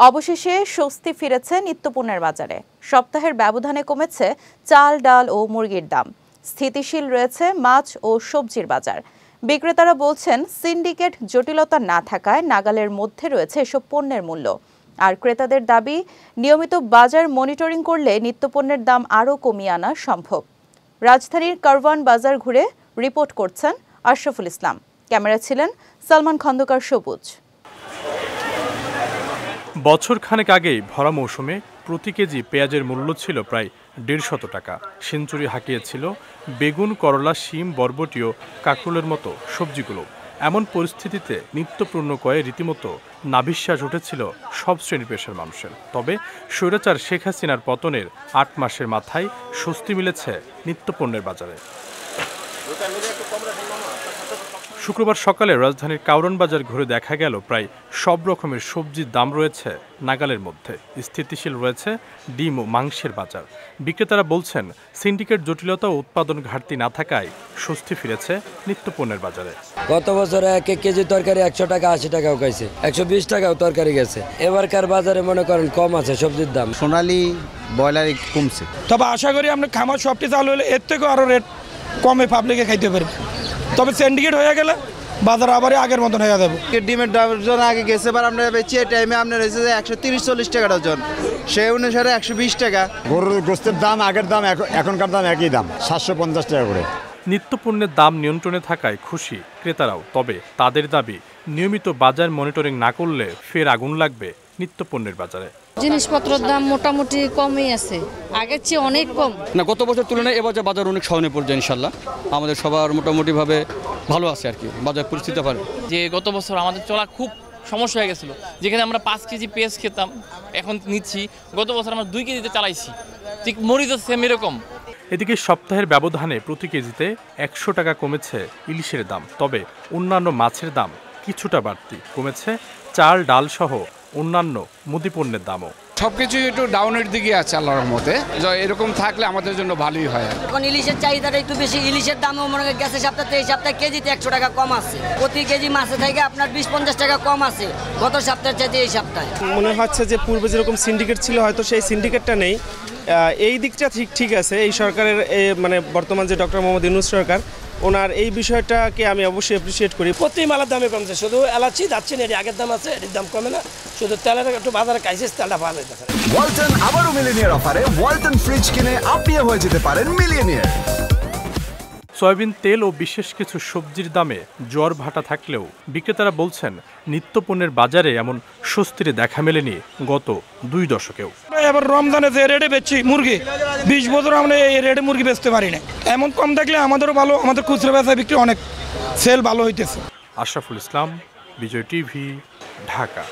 অবশেষে স্বস্তি ফিরেছে নিত্যপণ্যের বাজারে। সপ্তাহের ব্যবধানে কমেছে চাল, ডাল ও মুরগির দাম। স্থিতিশীল রয়েছে মাছ ও সবজির বাজার। বিক্রেতারা বলছেন, সিন্ডিকেট জটিলতা না থাকায় নাগালের মধ্যে রয়েছে এসব পণ্যের মূল্য। আর ক্রেতাদের দাবি, নিয়মিত বাজার মনিটরিং করলে নিত্যপণ্যের দাম আরও কমিয়ে আনা সম্ভব। রাজধানীর কারওয়ান বাজার ঘুরে রিপোর্ট করছেন আশরাফুল ইসলাম। ক্যামেরা ছিলেন সালমান খন্দকার সবুজ। বছর খানেক আগেই ভরা মৌসুমে প্রতি কেজি পেঁয়াজের মূল্য ছিল প্রায় 150 টাকা। সেঞ্চুরি হাঁকিয়েছিল বেগুন, করলা, শিম, বরবটি ও কাঁকরোলের মতো সবজিগুলো। এমন পরিস্থিতিতে নিত্যপণ্য ক্রয়ে রীতিমতো নাভিশ্বাস উঠেছিল সব শ্রেণী পেশার মানুষের। তবে স্বৈরাচার শেখ হাসিনার পতনের 8 মাসের মাথায় স্বস্তি মিলেছে নিত্যপণ্যের বাজারে। শুক্রবার সকালে রাজধানীর কারওয়ান বাজার ঘুরে দেখা গেল প্রায় সব রকমের সবজির দাম রয়েছে নাগালের মধ্যে। স্থিতিশীল রয়েছে ডিম ও মাংসের বাজার। বিক্রেতারা বলছেন, সিন্ডিকেট জটিলতা ও উৎপাদন ঘাটতি না থাকায় স্বস্তি ফিরেছে নিত্যপণ্যের বাজারে। গত বছরে 1 কেজি তরকারি 100 টাকা 80 টাকাও গেছে, 120 টাকাও তরকারি গেছে। এবারকার বাজারে মনে করেন কম আছে সবজির দাম। সোনালী ব্রয়লার কমছে, তবে আশা করি আমরা খামার সবটি চালু হলে এর থেকেও আরো রেট কমে পাবলিকে খাইতে পারবে। তবে সিন্ডিকেট হয়ে গেলে বাজার আবার আগের মতন হয়ে যাবে। ডিমের ডজন আগে গেছে, এবার আমরা বেচি এই টাইমে আপনার হয়েছে 130-40 টাকা ডজন, সেই অনুসারে 120 টাকা। গরুর গোস্তের দাম আগের দাম এখনকার দাম একই দাম, 750 টাকা করে। নিত্যপণ্যের দাম নিয়ন্ত্রণে থাকায় খুশি ক্রেতারাও। তবে তাদের দাবি, নিয়মিত বাজার মনিটরিং না করলে ফের আগুন লাগবে নিত্যপণ্যের বাজারে। জিনিসপত্রের দাম মোটামুটি কমই আছে, আগের চেয়ে অনেক কম। না, গত বছর তুলনায় এবছর বাজার অনেক সহনে পড়ছে। ইনশাল্লাহ আমাদের সবার মোটামুটিভাবে ভালো আছে আর কি বাজার পরিস্থিতি। পারে যে গত বছর আমাদের চলা খুব সমস্যা হয়ে গেছিলো, যেখানে আমরা 5 কেজি পেঁয়াজ খেতাম, এখন নিচ্ছি গত বছর আমরা 2 কেজিতে চালাইছি। ঠিক মরিচও সেম এরকম। এদিকে সপ্তাহের ব্যবধানে প্রতি কেজিতে 100 টাকা কমেছে ইলিশের দাম। তবে অন্যান্য মাছের দাম কিছুটা বাড়তি। কমেছে চাল, ডাল সহ অন্যান্য মুদিপণ্যের দামও। সবকিছু একটু ডাউনের দিকে আছে আল্লাহর রহমতে। এরকম থাকলে আমাদের জন্য ভালোই হয়। এখন ইলিশের চাহিদাটা একটু বেশি। ইলিশের দামও মনে হয় গেছে সপ্তাহে, এই সপ্তাহে কেজিতে 100 টাকা কম আছে। প্রতি কেজি মাছে থেকে আপনার 20-50 টাকা কম আছে গত সপ্তাহের চাইতে এই সপ্তাহে। মনে হচ্ছে যে পূর্বে যেরকম সিন্ডিকেট ছিল হয়তো সেই সিন্ডিকেটটা নেই। এই দিকটা ঠিক আছে। এই সরকারের মানে বর্তমান যে ডক্টর মোহাম্মদ ইউনূস সরকার, ওনার এই বিষয়টাকে আমি অবশ্যই অ্যাপ্রিসিয়েট করি। প্রতি মালের দামে কমছে, শুধু এলাচি যাচ্ছে না, এর আগের দাম আছে, এর দাম কমে না। শুধু তেলের একটু বাজারে কাইসিস তেলটা পাওয়া যাইতেছে। ওয়ালটন আবারও মিলিয়নিয়ার অফারে ওয়ালটন ফ্রিজ কিনে আপনিও হয়ে যেতে পারেন মিলিয়নিয়ার। সয়াবিন তেল ও বিশেষ কিছু সবজির দামে জোয়ার ভাটা থাকলেও বিক্রেতারা বলছেন, নিত্যপণ্যের বাজারে এমন স্বস্তির দেখা মেলেনি গত 2 দশকেও। এবার রমজানে যে রেটে বেচছি মুরগি, 20 বছর আমরা এই রেটে মুরগি বেচতে পারি না। এমন কম থাকলে আমাদেরও ভালো, আমাদের খুচরা বেচা বিক্রি অনেক সেল ভালো হইতেছে। আশরাফুল ইসলাম, বিজয় টিভি, ঢাকা।